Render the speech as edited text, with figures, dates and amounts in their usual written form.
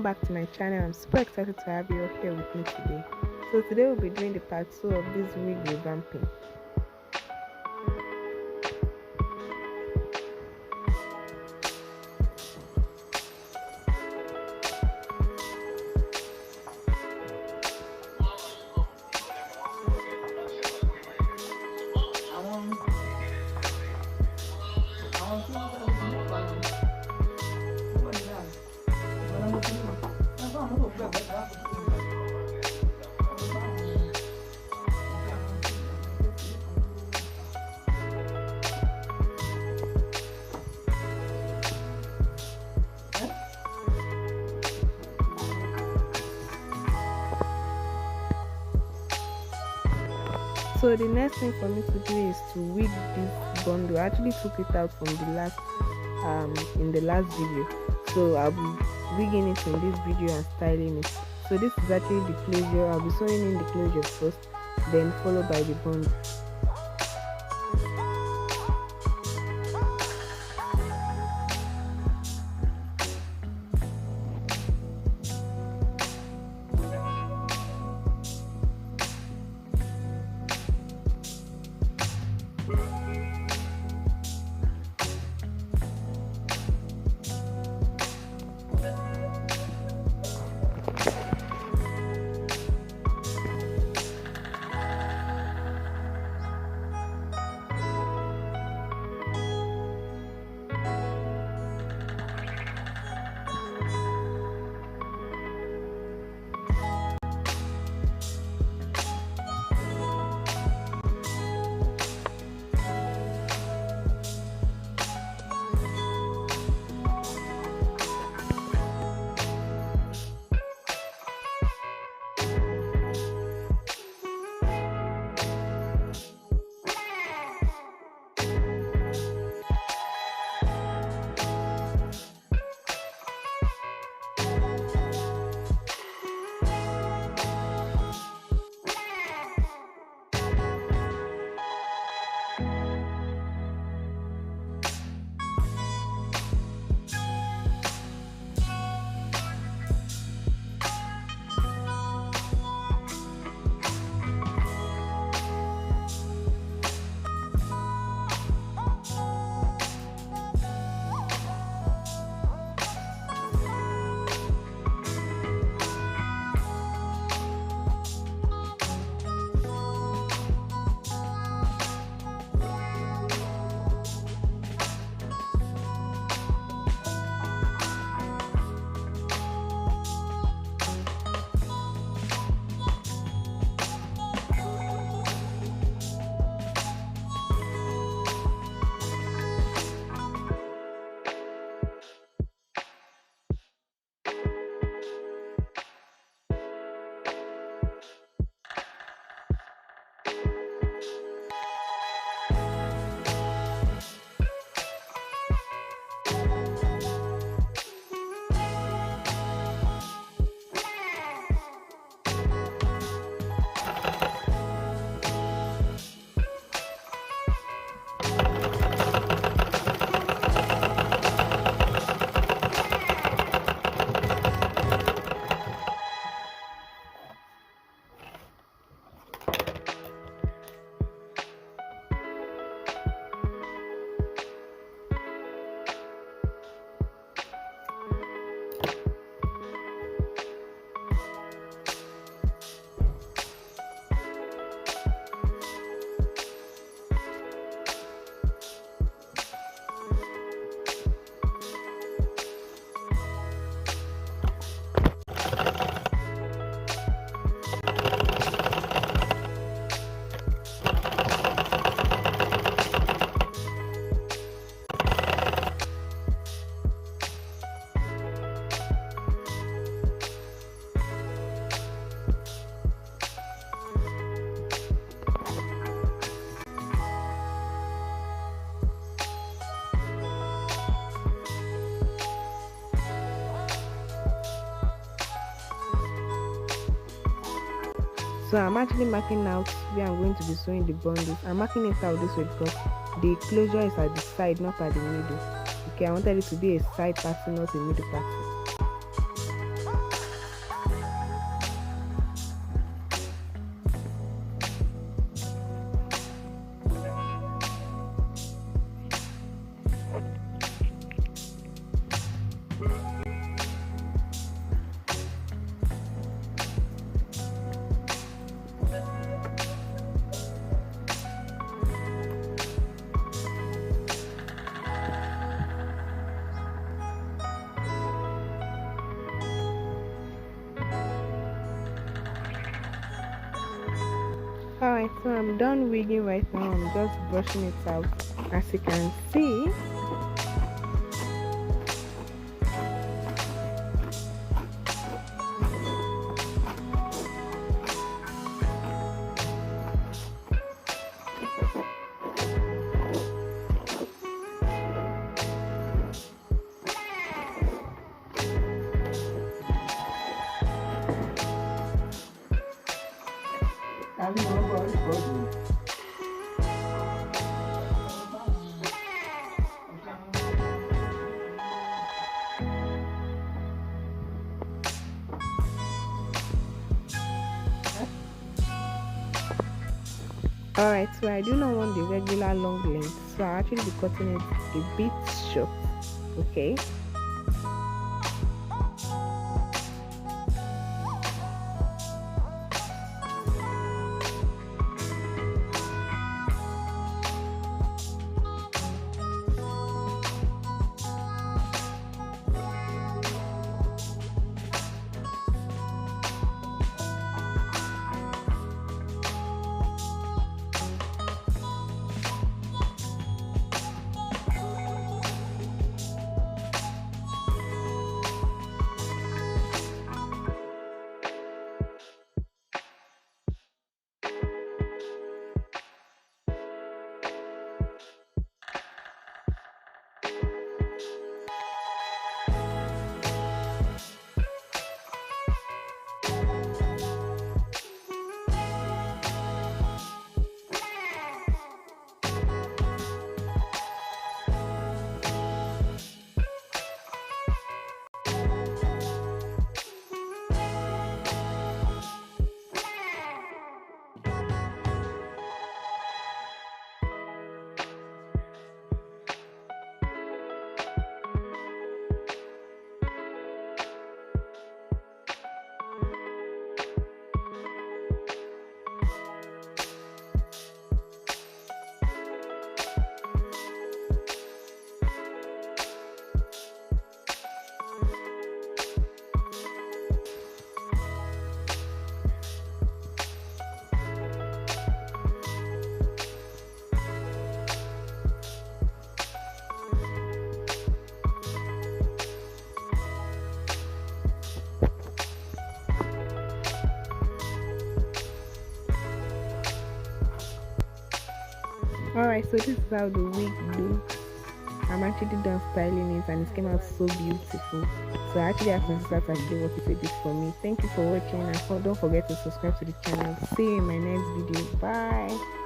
welcome back to my channel. I'm super excited to have you all here with me today. So today we'll be doing the part 2 of this wig revamping. So the next thing for me to do is to wig this bundle. I actually took it out from the last in the last video, so I'll be wigging it in this video and styling it. So this is actually the closure. I'll be sewing in the closure first, then followed by the bundle. So I'm actually marking out where I'm going to be sewing the bundles. I'm marking it out this way because the closure is at the side, not at the middle. Okay, I wanted it to be a side pattern, not a middle pattern. Alright, so I'm done wigging right now. I'm just brushing it out. As you can see, alright, so I do not want the regular long length, so I'll actually be cutting it a bit short. Okay. Alright, so this is how the wig looks. I'm actually done styling it and it came out so beautiful. So I actually asked my sister to actually work it a bit for me. Thank you for watching and don't forget to subscribe to the channel. See you in my next video. Bye.